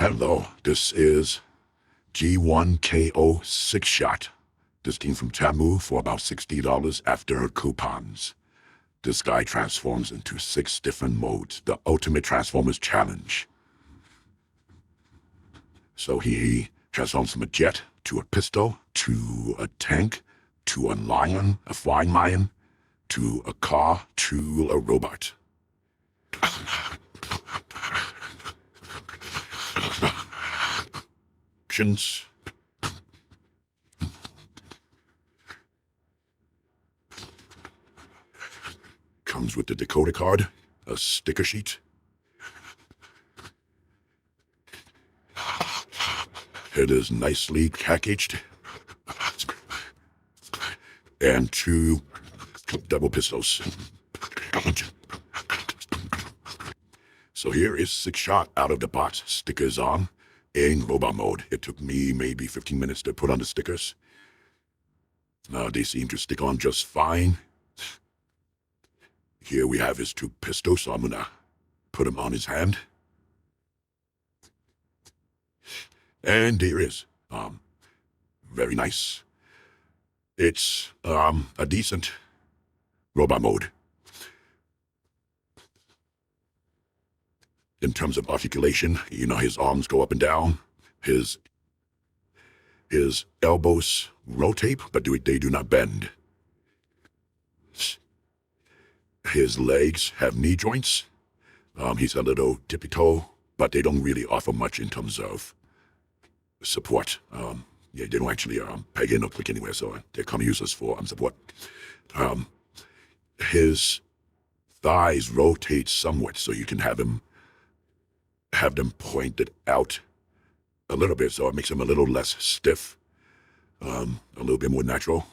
Hello, this is G1 KO Sixshot. This came from Temu for about $60 after coupons. This guy transforms into 6 different modes, the Ultimate Transformers Challenge. So he transforms from a jet to a pistol, to a tank, to a lion, a flying lion, to a car, to a robot. Options. Comes with the decoder card, a sticker sheet. It is nicely packaged. And 2 double pistols. So here is Sixshot out of the box, stickers on, in robot mode. It took me maybe 15 minutes to put on the stickers. They seem to stick on just fine. Here we have his 2 pistols, so I'm gonna put him on his hand. And there is, very nice. It's, a decent robot mode. In terms of articulation, his arms go up and down. His elbows rotate, but they do not bend. His legs have knee joints. He's a little tippy toe, but they don't really offer much in terms of support. They don't actually peg in or click anywhere, so they're kind of useless for support. His thighs rotate somewhat, so you can have them pointed out a little bit, so it makes him a little less stiff, a little bit more natural.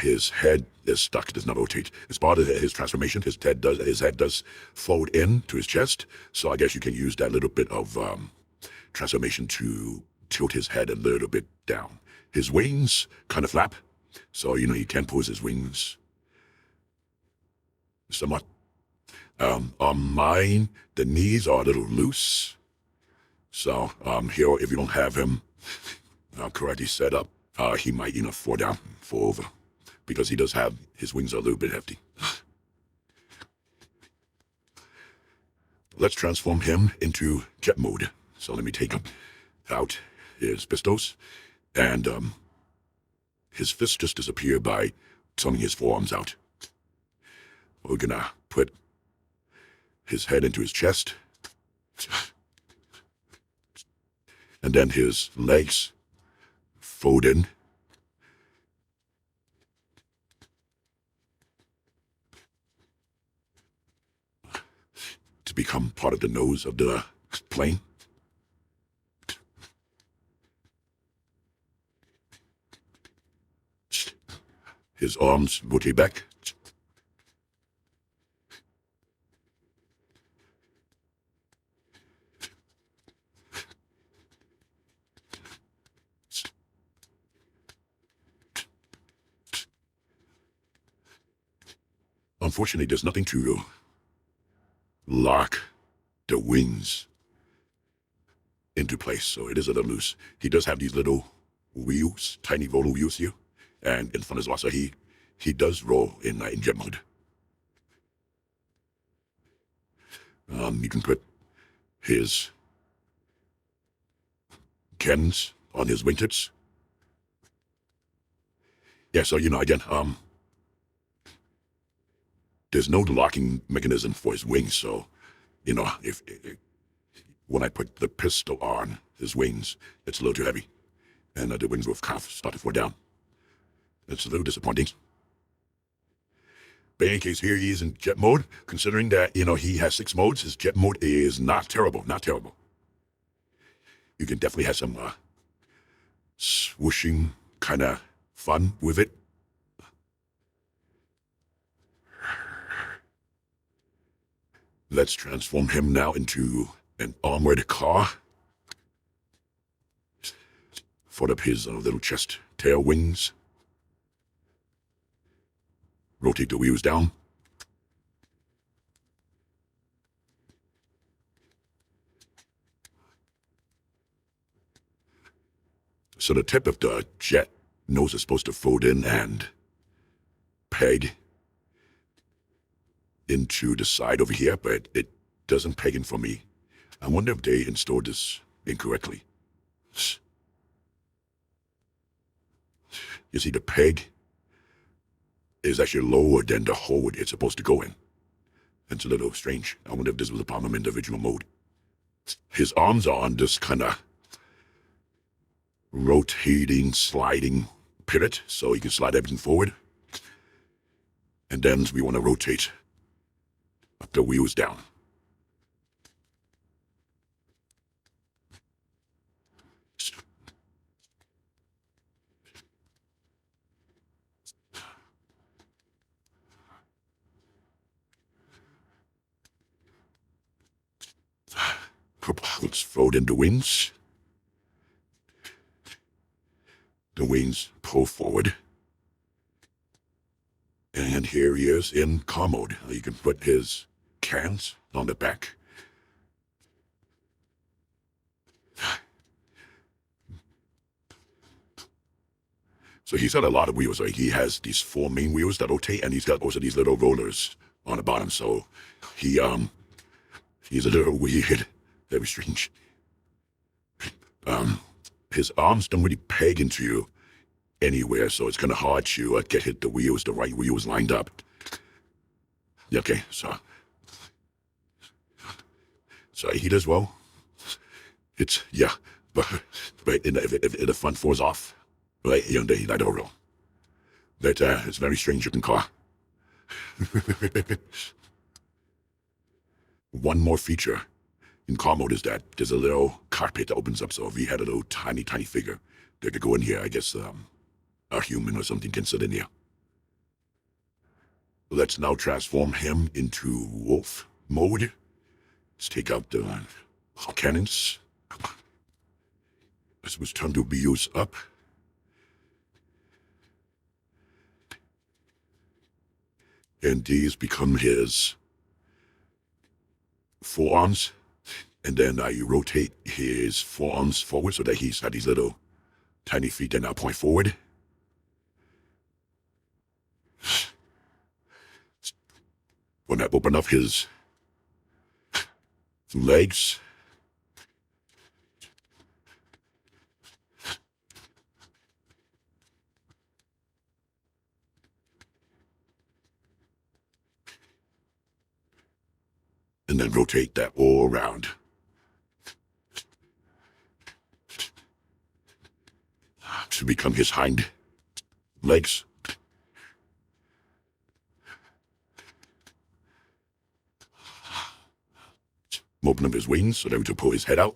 His head is stuck, does not rotate. As part of his transformation, his head does fold in to his chest, so I guess you can use that little bit of transformation to tilt his head a little bit down. His wings kind of flap, so he can pose his wings somewhat. On mine, the knees are a little loose, so here, if you don't have him correctly set up, he might fall down, fall over, because he does have his wings are a little bit hefty. Let's transform him into jet mode. So let me take him out his pistols, and his fists just disappear by turning his forearms out. We're gonna put his head into his chest, and then his legs fold in. To become part of the nose of the plane. His arms rotate back. Unfortunately, there's nothing to lock the wings into place, so it is a little loose. He does have these little wheels, tiny roller wheels here, and in front as well, so he does roll in jet mode. You can put his cannons on his wingtips. Yeah, so again, there's no locking mechanism for his wings, so if when I put the pistol on his wings, it's a little too heavy, and the wings will kind of start to fall down. It's a little disappointing. But in any case, here he is in jet mode. Considering that he has 6 modes, his jet mode is not terrible. Not terrible. You can definitely have some swooshing kind of fun with it. Let's transform him now into an armored car. Fold up his little chest, tail, wings. Rotate the wheels down. So the tip of the jet nose is supposed to fold in and peg into the side over here, but it doesn't peg in for me. I wonder if they installed this incorrectly. You see, the peg is actually lower than the hole it's supposed to go in. It's a little strange. I wonder if this was a problem in the original mode. His arms are on this kind of rotating, sliding pivot, so you can slide everything forward. And then we want to rotate up the wheels down. Let's fold in the wings. The wings pull forward. And here he is in car mode. You can put his cans on the back. So he's got a lot of wheels. Like he has these 4 main wheels that rotate, and he's got also these little rollers on the bottom. So he's a little weird, very strange. His arms don't really peg into you anywhere, so it's kind of hard to get hit the right wheels lined up. Okay, so he does well. It's but if the front falls off, right, I don't know. But it's a very strange looking car. One more feature in car mode is that there's a little carpet that opens up. So if we had a little tiny figure that could go in here, I guess a human or something can sit in here. Let's now transform him into wolf mode. Let's take out the cannons. This was turned to be used up. And these become his forearms. And then I rotate his forearms forward so that he's got these little tiny feet that now point forward. When I open up his legs, and then rotate that all around. To become his hind legs. Open up his wings so that we can pull his head out.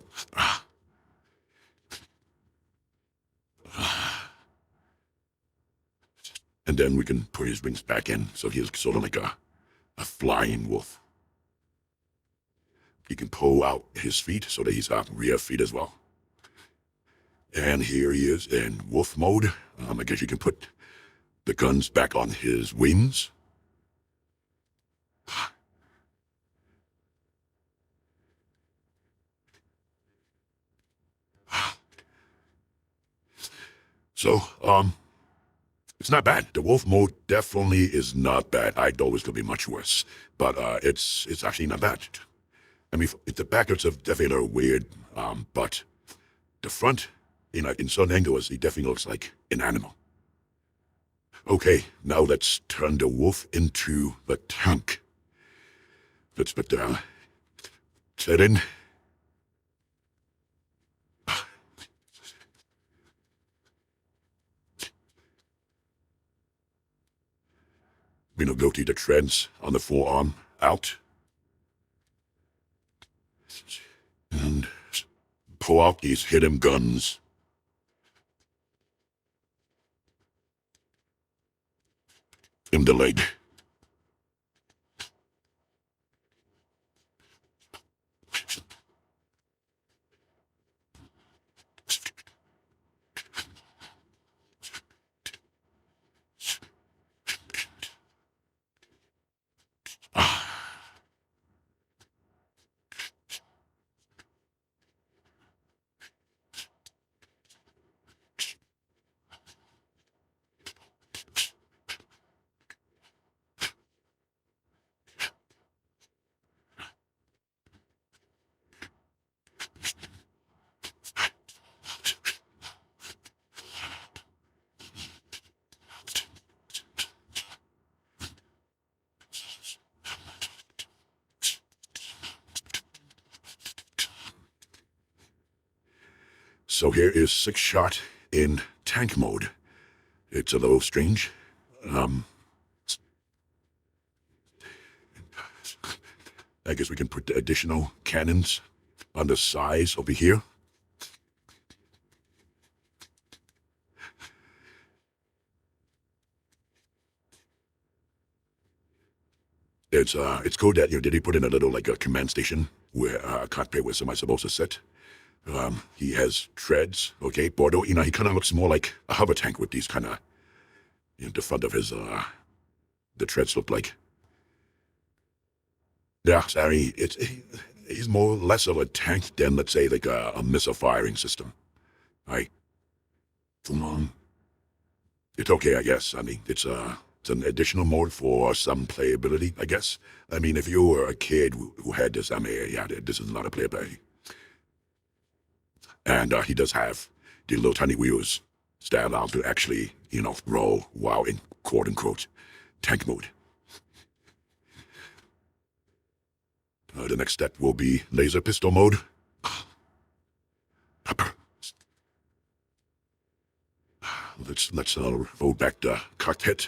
And then we can put his wings back in, so he's sort of like a flying wolf. He can pull out his feet so that he's got rear feet as well. And here he is in wolf mode. I guess you can put the guns back on his wings. So, it's not bad. The wolf mode definitely is not bad. I thought it was going to be much worse. But it's actually not bad. I mean, the back is definitely a little weird, but the front, in certain angles, he definitely looks like an animal. Okay, now let's turn the wolf into the tank. Let's put the head in. Go to the treads on the forearm out. And pull out these hidden guns. In the leg. So here is Sixshot in tank mode. It's a little strange. I guess we can put the additional cannons on the sides over here. It's cool that they put in a little like a command station where a cockpit where somebody's supposed to sit. He has treads, okay, but he kind of looks more like a hover tank with these kind of, the front of his the treads look like. Yeah, sorry, he's more or less of a tank than, let's say, like a missile firing system, right? It's okay, I guess. I mean, it's an additional mode for some playability, I guess. I mean, if you were a kid who had this, I mean, yeah, this is not a playability. And he does have the little tiny wheels that allow to actually, roll while in quote-unquote tank mode. The next step will be laser pistol mode. Let's roll back the cockpit.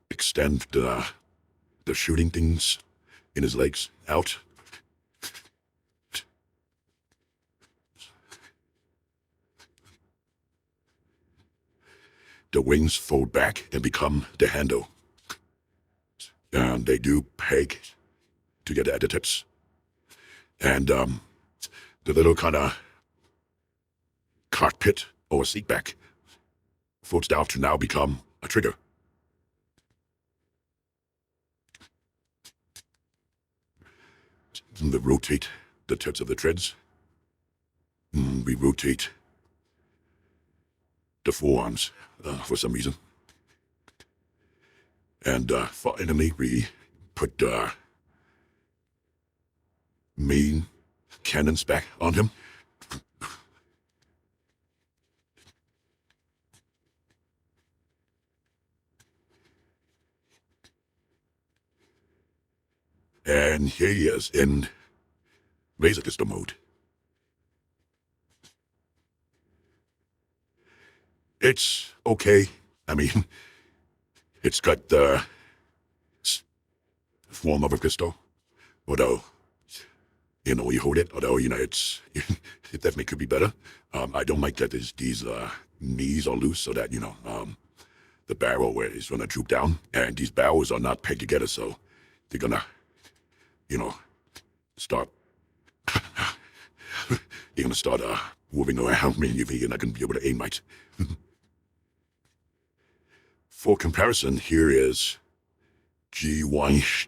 Extend the shooting things in his legs out. The wings fold back and become the handle. And they do peg together at the tips. And the little kind of cockpit or seat back folds down to now become a trigger. We rotate the tips of the treads. We rotate the forearms for some reason. And finally, we put main cannons back on him. And here he is in laser pistol mode. It's okay. I mean, it's got the form of a pistol, although, you hold it, although, it definitely could be better. I don't like that these knees are loose so that, the barrel is going to droop down, and these barrels are not pegged together, so they're going to, start, you're going to start moving around me, and you're not going to be able to aim right. For comparison, here is G1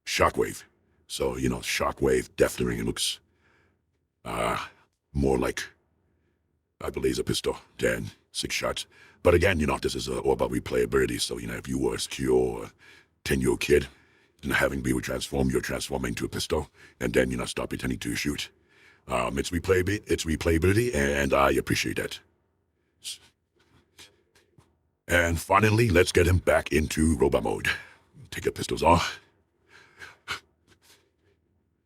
Shockwave. So, Shockwave definitely looks more like, I believe, a pistol than Sixshot. But again, this is all about replayability. So, if you were a secure or 10-year-old kid and having be transform, you're transforming into a pistol, and then, stop pretending to shoot. It's replayability, and I appreciate that. And finally, let's get him back into robot mode. Take the pistols off.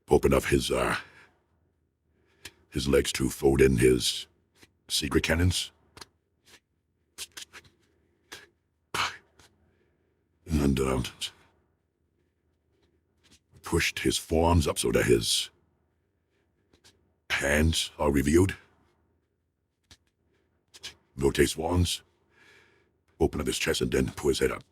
Open up his legs to fold in his secret cannons. And pushed his forearms up so that his hands are revealed. Rotates forearms. Open up his chest and then pull his head up.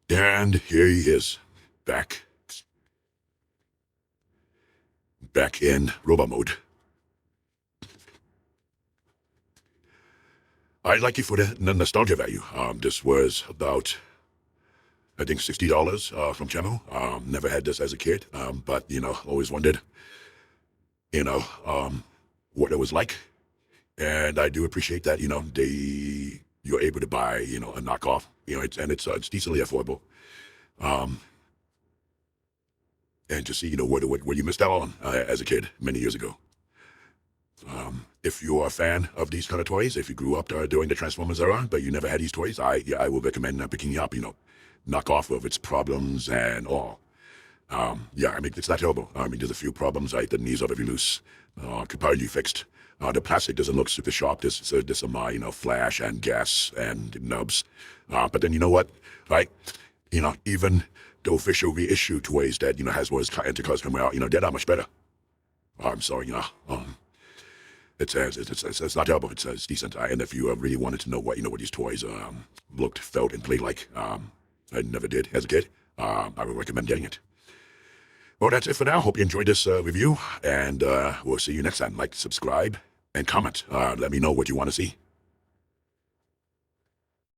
And here he is, back in robot mode. I like it for the nostalgia value. This was about, I think, $60 from Temu. Never had this as a kid, but, always wondered, what it was like. And I do appreciate that, you're able to buy, a knockoff, it's decently affordable. And to see, what you missed out on as a kid many years ago. if you are a fan of these kind of toys, if you grew up during the Transformers era, but you never had these toys, I will recommend picking it up, knock off of its problems and all. Yeah, I mean, it's not terrible. I mean, there's a few problems, right? The knees are very loose. Could probably be fixed. The plastic doesn't look super sharp. There's some, flash and gas and nubs. But then you know what? Right? Even the official reissue toys that, has was anti-cars coming out, they're not much better. I'm sorry, it's not terrible. It's decent. And if you really wanted to know what these toys looked, felt, and played like, I never did as a kid. I would recommend getting it. Well, that's it for now. Hope you enjoyed this review, and we'll see you next time. Like, subscribe, and comment. Let me know what you want to see.